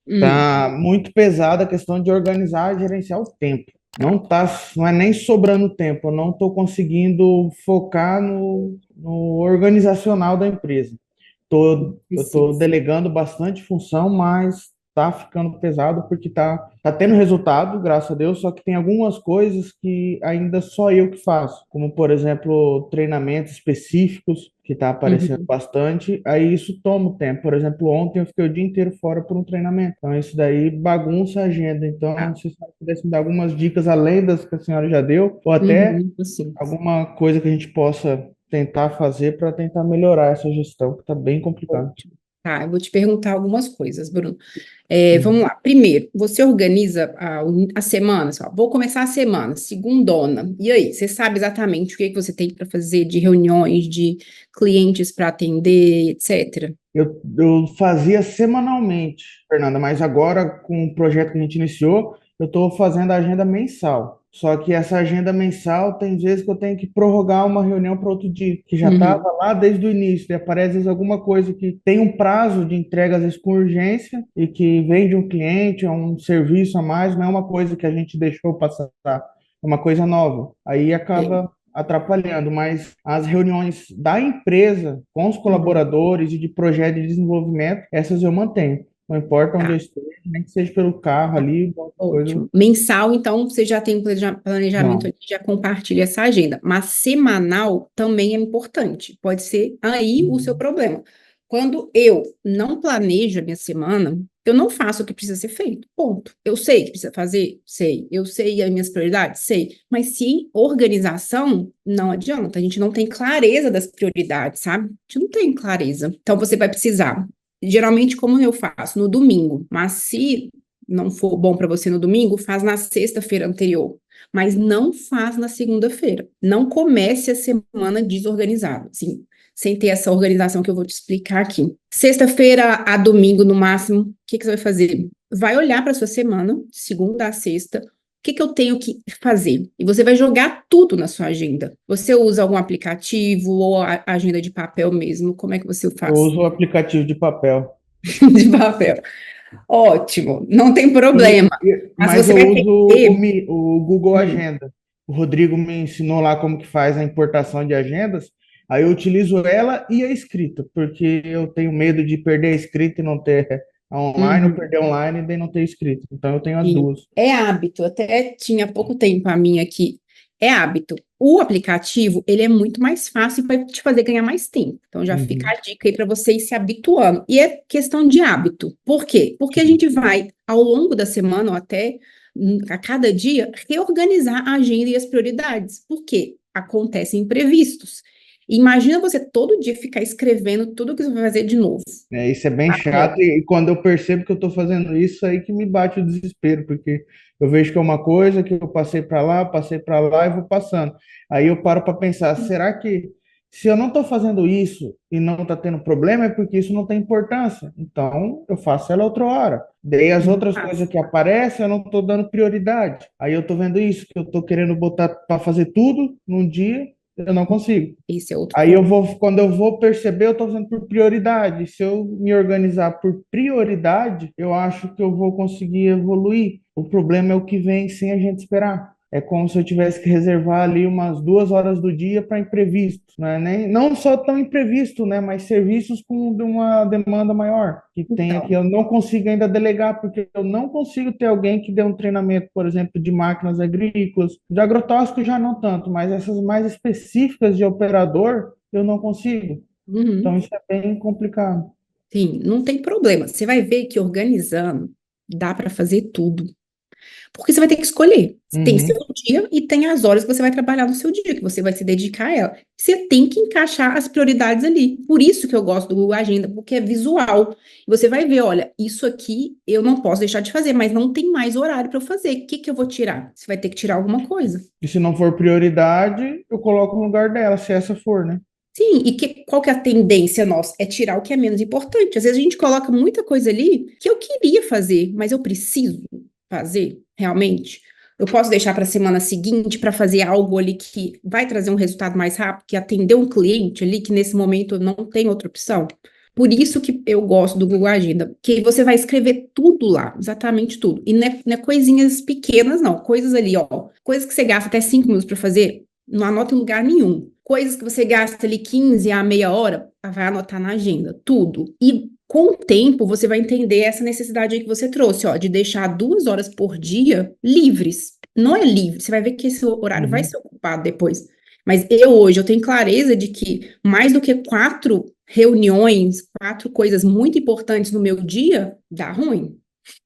Hum, Tá muito pesada a questão de organizar e gerenciar o tempo. Não é nem sobrando tempo, eu não estou conseguindo focar no organizacional da empresa. Eu tô precisa. delegando bastante função, mas tá ficando pesado porque tá tendo resultado, graças a Deus, só que tem algumas coisas que ainda só eu que faço, como, por exemplo, treinamentos específicos, que tá aparecendo Uhum. bastante, aí isso toma o tempo. Por exemplo, ontem eu fiquei o dia inteiro fora por um treinamento, então isso daí bagunça a agenda. Então, Tá. se você pudesse me dar algumas dicas além das que a senhora já deu, ou até Assim. alguma coisa que a gente possa tentar fazer para tentar melhorar essa gestão, que está bem complicado. Ótimo. Tá, eu vou te perguntar algumas coisas, Bruno. Vamos Uhum. lá. Primeiro, você organiza a semana, assim, ó, vou começar a semana, segundona. E aí, você sabe exatamente o que que você tem para fazer de reuniões, de clientes para atender, etc. Eu fazia semanalmente, Fernanda, mas agora, com o projeto que a gente iniciou, eu estou fazendo a agenda mensal. Só que essa agenda mensal tem vezes que eu tenho que prorrogar uma reunião para outro dia, que já estava Uhum. lá desde o início, e aparece às vezes alguma coisa que tem um prazo de entrega, às vezes com urgência, e que vem de um cliente, é um serviço a mais, não é uma coisa que a gente deixou passar, é uma coisa nova. Aí É. acaba atrapalhando, mas as reuniões da empresa com os Uhum. colaboradores e de projeto de desenvolvimento, essas eu mantenho. Não importa onde eu Tá. esteja, nem que seja pelo carro ali, qualquer coisa. Ótimo. Mensal, então, você já tem um planejamento Não. ali, já compartilha essa agenda. Mas semanal também é importante. Pode ser aí o seu Uhum. problema. Quando eu não planejo a minha semana, eu não faço o que precisa ser feito. Ponto. Eu sei o que precisa fazer? Sei. Eu sei as minhas prioridades? Sei. Mas sem organização, não adianta. A gente não tem clareza das prioridades, sabe? A gente não tem clareza. Então, você vai precisar. Geralmente, como eu faço? No domingo. Mas se não for bom para você no domingo, faz na sexta-feira anterior, mas não faz na segunda-feira. Não comece a semana desorganizado, sim, sem ter essa organização que eu vou te explicar aqui. Sexta-feira a domingo, no máximo, o que que você vai fazer? Vai olhar para sua semana, segunda a sexta, o que que eu tenho que fazer? E você vai jogar tudo na sua agenda. Você usa algum aplicativo ou a agenda de papel mesmo? Como é que você Eu faz? uso o aplicativo de papel. De papel. Ótimo, não tem problema. Mas Mas você eu vai ter uso que ter. o Google Hum, Agenda. O Rodrigo me ensinou lá como que faz a importação de agendas. Aí eu utilizo ela e a escrita, porque eu tenho medo de perder a escrita e não ter a online, ou uhum. perder online e daí não ter escrita. Então eu tenho as E duas. é hábito, até tinha pouco tempo a minha aqui. É hábito. O aplicativo, ele é muito mais fácil para te fazer ganhar mais tempo. Então já fica Uhum. a dica aí para você ir se habituando. E é questão de hábito. Por quê? Porque a gente vai, ao longo da semana ou até a cada dia, reorganizar a agenda e as prioridades. Por quê? Acontecem imprevistos. Imagina você todo dia ficar escrevendo tudo que você vai fazer de novo. É, isso é bem Papel. chato, e quando eu percebo que eu estou fazendo isso, aí que me bate o desespero, porque eu vejo que é uma coisa que eu passei para lá e vou passando. Aí eu paro para pensar, será que se eu não estou fazendo isso e não está tendo problema, é porque isso não tem importância? Então eu faço ela outra hora. Daí as outras coisas que aparecem, eu não estou dando prioridade. Aí eu estou vendo isso, que eu estou querendo botar para fazer tudo num dia, eu não consigo. Esse é outro Aí eu problema. vou, quando eu vou perceber, eu estou fazendo por prioridade. Se eu me organizar por prioridade, eu acho que eu vou conseguir evoluir. O problema é o que vem sem a gente esperar. É como se eu tivesse que reservar ali umas 2 horas do dia para imprevistos, né? Nem, não só tão imprevisto, né? Mas serviços com uma demanda maior, que tenha que Então, eu não consigo ainda delegar, porque eu não consigo ter alguém que dê um treinamento, por exemplo, de máquinas agrícolas, de agrotóxico já não tanto, mas essas mais específicas de operador, eu não consigo. Então, uhum. isso é bem complicado. Sim, não tem problema. Você vai ver que organizando dá para fazer tudo. Porque você vai ter que escolher. Tem seu Uhum. dia e tem as horas que você vai trabalhar no seu dia, que você vai se dedicar a ela. Você tem que encaixar as prioridades ali. Por isso que eu gosto do Google Agenda, porque é visual. Você vai ver, olha, isso aqui eu não posso deixar de fazer, mas não tem mais horário para eu fazer. O que que eu vou tirar? Você vai ter que tirar alguma coisa. E se não for prioridade, eu coloco no lugar dela, se essa for, né? Sim, e qual que é a tendência nossa? É tirar o que é menos importante. Às vezes a gente coloca muita coisa ali que eu queria fazer, mas eu preciso fazer realmente. Eu posso deixar para a semana seguinte para fazer algo ali que vai trazer um resultado mais rápido, que atender um cliente ali que nesse momento eu não tem outra opção. Por isso que eu gosto do Google Agenda, que você vai escrever tudo lá, exatamente tudo. E não é coisinhas pequenas, não. Coisas ali, ó. Coisas que você gasta até 5 minutos para fazer, não anota em lugar nenhum. Coisas que você gasta ali 15 a meia hora, vai anotar na agenda. Tudo. E com o tempo, você vai entender essa necessidade aí que você trouxe, ó, de deixar 2 horas por dia livres. Não é livre, você vai ver que esse horário vai Uhum. ser ocupado depois. Mas eu tenho clareza de que mais do que 4 reuniões, 4 coisas muito importantes no meu dia, dá ruim.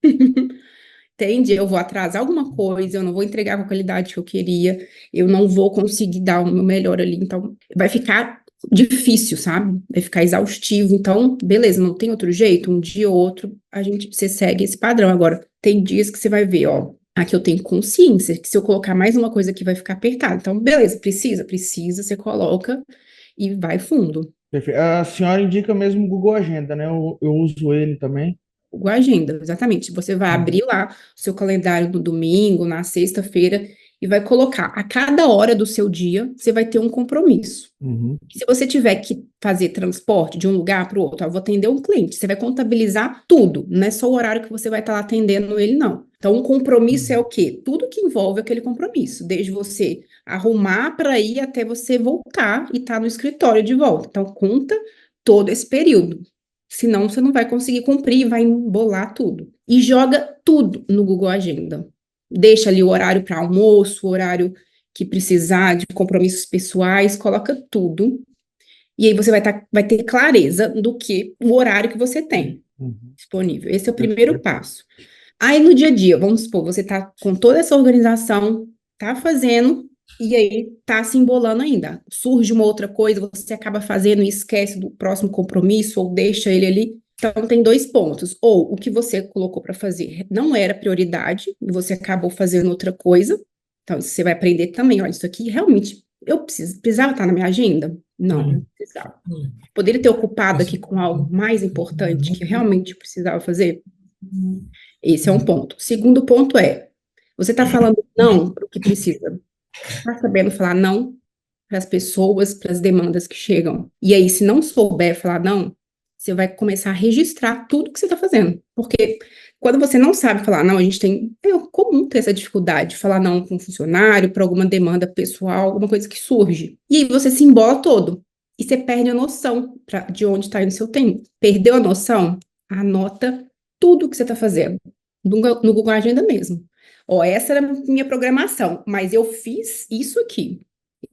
Entende? Eu vou atrasar alguma coisa, eu não vou entregar com a qualidade que eu queria, eu não vou conseguir dar o meu melhor ali. Então, vai ficar difícil, sabe? Vai ficar exaustivo. Então, beleza, não tem outro jeito. Um dia ou outro, você segue esse padrão. Agora, tem dias que você vai ver, ó. Aqui eu tenho consciência que se eu colocar mais uma coisa aqui vai ficar apertado. Então, beleza, precisa, você coloca e vai fundo. Perfeito. A senhora indica mesmo o Google Agenda, né? Eu uso ele também. O agenda, exatamente. Você vai Uhum. abrir lá o seu calendário no domingo, na sexta-feira, e vai colocar a cada hora do seu dia, você vai ter um compromisso. Uhum. Se você tiver que fazer transporte de um lugar para o outro, eu vou atender um cliente, você vai contabilizar tudo, não é só o horário que você vai estar lá atendendo ele, não. Então, um compromisso é Uhum. o quê? Tudo que envolve aquele compromisso, desde você arrumar para ir até você voltar e estar no escritório de volta. Então, conta todo esse período. Senão, você não vai conseguir cumprir, vai embolar tudo. E joga tudo no Google Agenda. Deixa ali o horário para almoço, o horário que precisar de compromissos pessoais, coloca tudo. E aí você vai ter clareza do que o horário que você tem Uhum. disponível. Esse é o primeiro Perfeito. passo. Aí no dia a dia, vamos supor, você tá com toda essa organização, tá fazendo, e aí tá se embolando ainda. Surge uma outra coisa, você acaba fazendo e esquece do próximo compromisso, ou deixa ele ali. Então, tem 2 pontos. Ou o que você colocou para fazer não era prioridade, e você acabou fazendo outra coisa. Então, isso você vai aprender também. Olha, isso aqui realmente precisava estar na minha agenda? Não, não precisava. Poderia ter ocupado aqui com algo mais importante que realmente precisava fazer? Esse é um ponto. O segundo ponto é, você está falando não para o que precisa. Está sabendo falar não para as pessoas, para as demandas que chegam. E aí, se não souber falar não, você vai começar a registrar tudo que você está fazendo. Porque quando você não sabe falar não, é comum ter essa dificuldade de falar não com um funcionário, para alguma demanda pessoal, alguma coisa que surge. E aí você se embola todo. E você perde a noção de onde está indo o seu tempo. Perdeu a noção? Anota tudo que você está fazendo. No Google Agenda mesmo. Ó, essa era a minha programação, mas eu fiz isso aqui.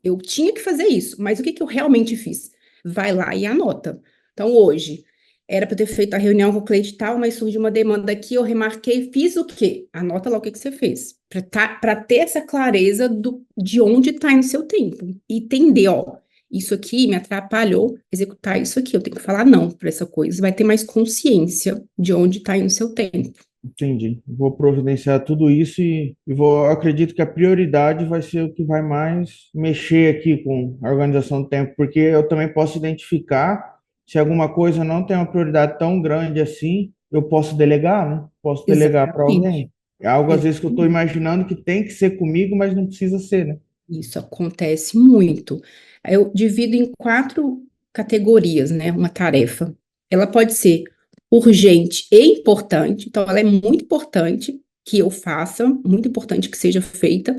Eu tinha que fazer isso, mas o que que eu realmente fiz? Vai lá e anota. Então, hoje, era para ter feito a reunião com o cliente tal, mas surgiu uma demanda aqui, eu remarquei, fiz o quê? Anota lá o que que você fez. Para ter essa clareza de onde está indo o seu tempo. E entender, ó, isso aqui me atrapalhou executar isso aqui. Eu tenho que falar não para essa coisa. Você vai ter mais consciência de onde está indo o seu tempo. Entendi. Vou providenciar tudo isso e vou, acredito que a prioridade vai ser o que vai mais mexer aqui com a organização do tempo, porque eu também posso identificar se alguma coisa não tem uma prioridade tão grande assim, eu posso delegar, né? Posso delegar para Exatamente. alguém. É algo às vezes que eu estou Exatamente. imaginando que tem que ser comigo, mas não precisa ser, né? Isso acontece muito. Eu divido em 4 categorias, né? Uma tarefa. Ela pode ser urgente e importante, então ela é muito importante que eu faça, muito importante que seja feita,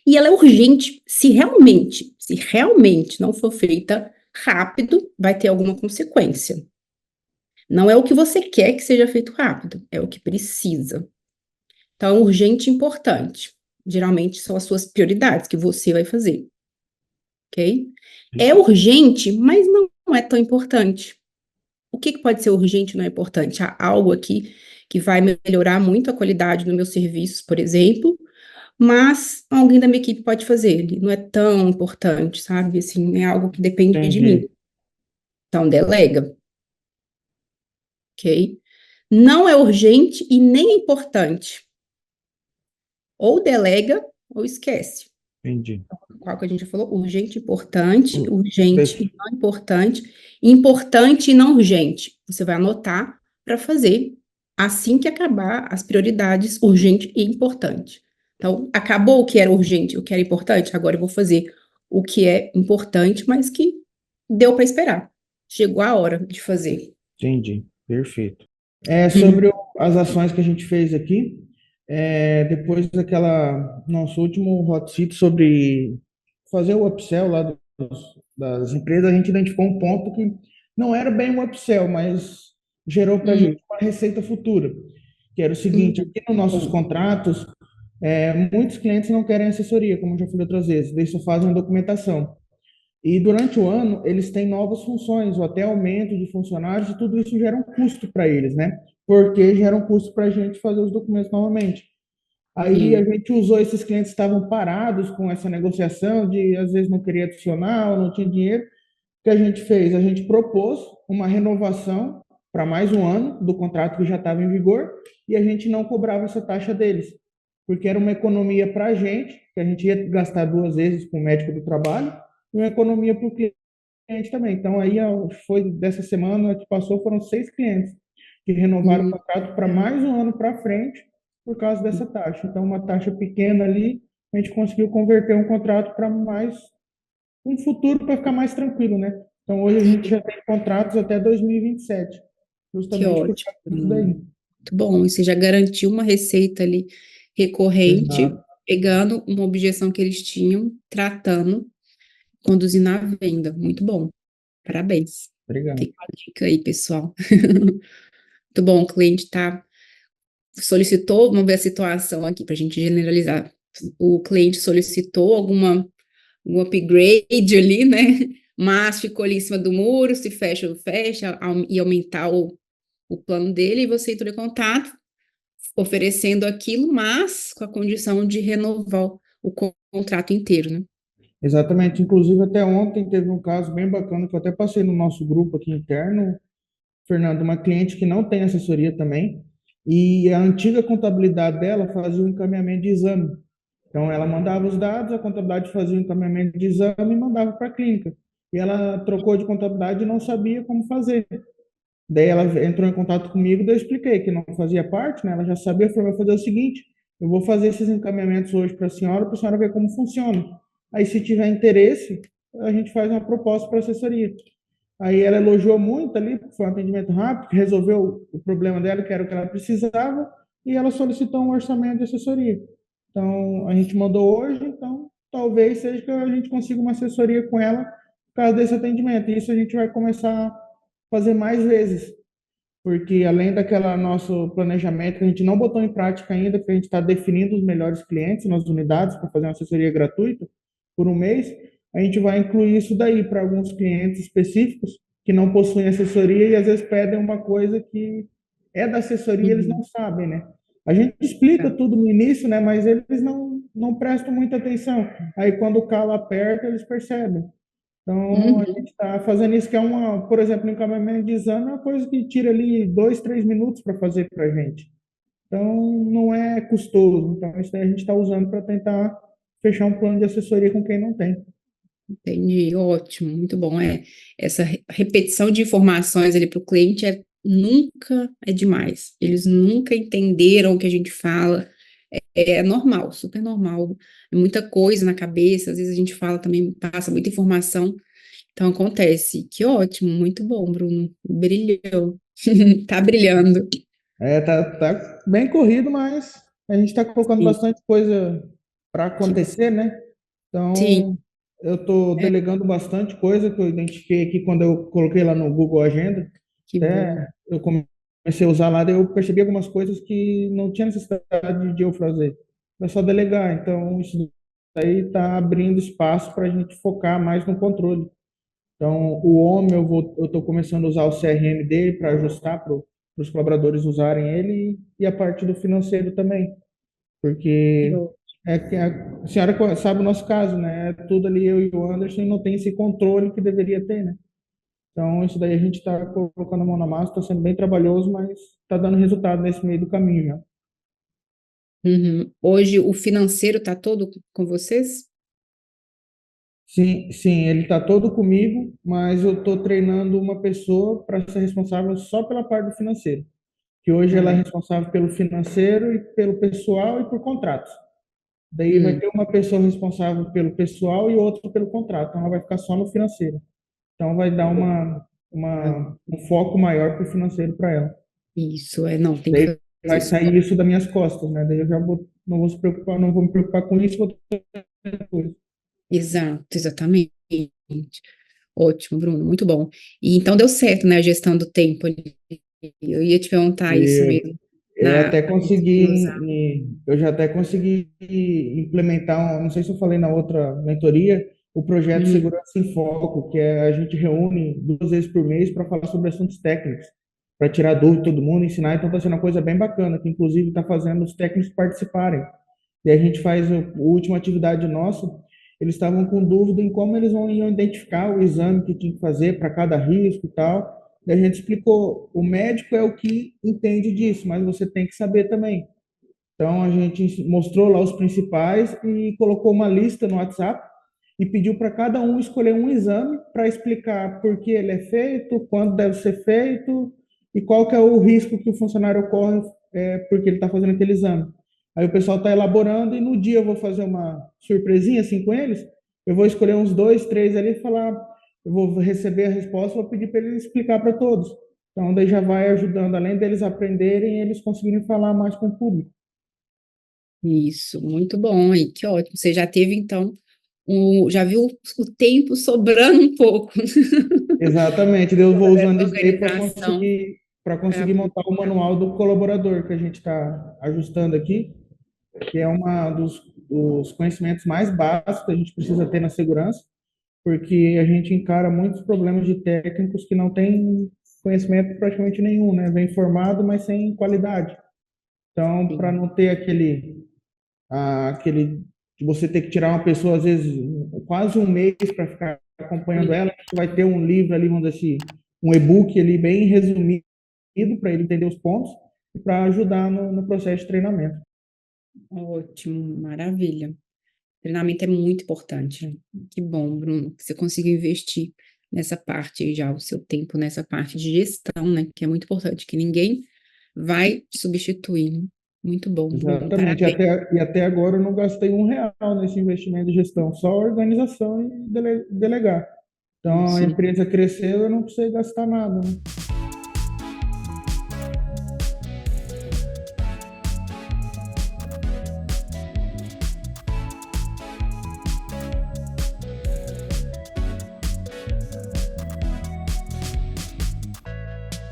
e ela é urgente se realmente não for feita rápido, vai ter alguma consequência. Não é o que você quer que seja feito rápido, é o que precisa. Então, urgente e importante. Geralmente são as suas prioridades que você vai fazer, ok? É urgente, mas não é tão importante. O que pode ser urgente e não é importante? Há algo aqui que vai melhorar muito a qualidade do meu serviço, por exemplo, mas alguém da minha equipe pode fazer. Ele não é tão importante, sabe? Assim, é algo que depende de mim. Entendi. Então, delega, ok? Não é urgente e nem é importante. Ou delega ou esquece. Entendi. Qual que a gente já falou? Urgente, importante, Hum, urgente deixa- e não importante, importante e não urgente. Você vai anotar para fazer assim que acabar as prioridades urgente e importante. Então, acabou o que era urgente, o que era importante, agora eu vou fazer o que é importante, mas que deu para esperar. Chegou a hora de fazer. Entendi, perfeito. É sobre Uhum. as ações que a gente fez aqui, depois daquela nosso último hot seat sobre fazer o upsell lá das empresas, a gente identificou um ponto que não era bem um upsell, mas gerou para a Uhum. gente uma receita futura, que era o seguinte: Uhum. aqui nos nossos Bom, contratos, muitos clientes não querem assessoria, como eu já falei outras vezes, eles só fazem documentação. E durante o ano, eles têm novas funções, ou até aumento de funcionários, e tudo isso gera um custo para eles, né? Porque gera um custo para a gente fazer os documentos novamente. Aí a sim. gente usou esses clientes que estavam parados com essa negociação de às vezes não queria adicionar ou não tinha dinheiro. O que a gente fez? A gente propôs uma renovação para mais um ano do contrato que já estava em vigor e a gente não cobrava essa taxa deles, porque era uma economia para a gente, que a gente ia gastar duas vezes com o médico do trabalho, e uma economia para o cliente também. Então, aí foi dessa semana que passou, foram 6 clientes que renovaram o Uhum. contrato para mais um ano para frente por causa dessa taxa. Então, uma taxa pequena ali, a gente conseguiu converter um contrato para mais um futuro para ficar mais tranquilo, né? Então, hoje a gente já tem contratos até 2027, Que justamente por ótimo. causa disso daí. Muito bom. E você já garantiu uma receita ali recorrente, Exato. pegando uma objeção que eles tinham, tratando, conduzindo a venda. Muito bom. Parabéns. Obrigado. Fica a dica aí, pessoal. Muito bom. O cliente solicitou, vamos ver a situação aqui para a gente generalizar. O cliente solicitou um upgrade ali, né? Mas ficou ali em cima do muro, se fecha, fecha, e aumentar o plano dele, e você entrou em contato, oferecendo aquilo, mas com a condição de renovar o contrato inteiro, né? Exatamente. Inclusive, até ontem teve um caso bem bacana que eu até passei no nosso grupo aqui interno, Fernando, uma cliente que não tem assessoria também, e a antiga contabilidade dela fazia o encaminhamento de exame. Então, ela mandava os dados, a contabilidade fazia o encaminhamento de exame e mandava para a clínica. E ela trocou de contabilidade e não sabia como fazer. Daí ela entrou em contato comigo, daí eu expliquei que não fazia parte, né? Ela já sabia, falou, vai fazer o seguinte, eu vou fazer esses encaminhamentos hoje para a senhora ver como funciona. Aí, se tiver interesse, a gente faz uma proposta para assessoria. Aí ela elogiou muito ali, porque foi um atendimento rápido, que resolveu o problema dela, que era o que ela precisava, e ela solicitou um orçamento de assessoria. Então, a gente mandou hoje, então talvez seja que a gente consiga uma assessoria com ela por causa desse atendimento. E isso a gente vai começar a fazer mais vezes, porque além daquela nosso planejamento que a gente não botou em prática ainda, porque a gente está definindo os melhores clientes nas unidades para fazer uma assessoria gratuita por um mês, a gente vai incluir isso daí para alguns clientes específicos que não possuem assessoria e às vezes pedem uma coisa que é da assessoria, eles não Uhum. sabem, né? A gente explica Tá. tudo no início, né? Mas eles não prestam muita atenção. Aí quando o calo aperta, eles percebem. Então, a Uhum. gente está fazendo isso, que é uma, por exemplo, um encaminhamento de exame é uma coisa que tira ali 2, 3 minutos para fazer para a gente. Então, não é custoso. Então, isso daí a gente está usando para tentar fechar um plano de assessoria com quem não tem. Entendi, ótimo, muito bom. Essa repetição de informações ali para o cliente nunca é demais. Eles nunca entenderam o que a gente fala. É normal, super normal. É muita coisa na cabeça, às vezes a gente fala também, passa muita informação. Então acontece. Que ótimo, muito bom, Bruno. Brilhou. Tá brilhando. Tá bem corrido, mas a gente está colocando Sim, bastante coisa para que, acontecer, né? sim, Então, eu estou é, delegando bastante coisa que eu identifiquei aqui quando eu coloquei lá no Google Agenda. que bom. Até eu comecei a usar lá, daí eu percebi algumas coisas que não tinha necessidade de eu fazer. É só delegar. Então, isso aí está abrindo espaço para a gente focar mais no controle. Então, o homem, eu estou começando a usar o CRM dele para ajustar para os colaboradores usarem ele e a parte do financeiro também, porque é que a senhora sabe o nosso caso, né? É tudo ali eu e o Anderson e não tem esse controle que deveria ter, né? Então, isso daí a gente está colocando a mão na massa, está sendo bem trabalhoso, mas está dando resultado nesse meio do caminho já. Uhum. Hoje o financeiro tá todo com vocês? Sim, sim, ele está todo comigo, mas eu estou treinando uma pessoa para ser responsável só pela parte do financeiro, que hoje ela é Ah, responsável pelo financeiro e pelo pessoal e por contratos. Daí vai hum, ter uma pessoa responsável pelo pessoal e outra pelo contrato. Então ela vai ficar só no financeiro. Então vai dar um foco maior para o financeiro para ela. Isso, não, tem que Daí fazer vai isso. sair isso das minhas costas, né? Daí eu já não vou se preocupar, não vou me preocupar com isso, vou ter coisa. Exato, exatamente. Ótimo, Bruno, muito bom. E então deu certo, né, a gestão do tempo ali. Eu ia te perguntar isso E mesmo, eu até conseguindo usar. eu já até consegui implementar, não sei se eu falei na outra mentoria, o projeto Uhum. Segurança em Foco, que é a gente reúne 2 vezes por mês para falar sobre assuntos técnicos, para tirar dúvida de todo mundo, ensinar. Então está sendo uma coisa bem bacana, que inclusive está fazendo os técnicos participarem. E a gente faz a última atividade nossa, eles estavam com dúvida em como eles iam identificar o exame que tinha que fazer para cada risco e tal. E a gente explicou, o médico é o que entende disso, mas você tem que saber também. Então a gente mostrou lá os principais e colocou uma lista no WhatsApp e pediu para cada um escolher um exame para explicar por que ele é feito, quando deve ser feito e qual que é o risco que o funcionário corre porque ele está fazendo aquele exame. Aí o pessoal está elaborando e no dia eu vou fazer uma surpresinha assim com eles. Eu vou escolher uns dois, três ali e falar, eu vou receber a resposta, vou pedir para eles explicar para todos. Então daí já vai ajudando, além deles aprenderem, eles conseguirem falar mais com o público. Isso, muito bom, e que ótimo. Você já teve, então, já viu o tempo sobrando um pouco Exatamente, eu vou dessa usando isso daí organização. para Pra conseguir montar o manual do colaborador que a gente está ajustando aqui, que é uma dos conhecimentos mais básicos que a gente precisa ter na segurança, porque a gente encara muitos problemas de técnicos que não têm conhecimento praticamente nenhum, né? Vem formado, mas sem qualidade. Então, para Sim. não ter aquele de você ter que tirar uma pessoa, às vezes, quase um mês para ficar acompanhando ela, você vai ter um livro ali, vamos dizer assim, um e-book ali bem resumido para ele entender os pontos e para ajudar no processo de treinamento. Ótimo, maravilha. Treinamento é muito importante, né? Que bom, Bruno, que você conseguiu investir nessa parte aí já, o seu tempo nessa parte de gestão, né? Que é muito importante, que ninguém vai substituir, né? Muito bom, Bruno, Exatamente. parabéns. E até agora eu não gastei R$ 1 nesse investimento de gestão, só organização e delegar. Então a Isso, empresa cresceu, eu não precisei gastar nada, né?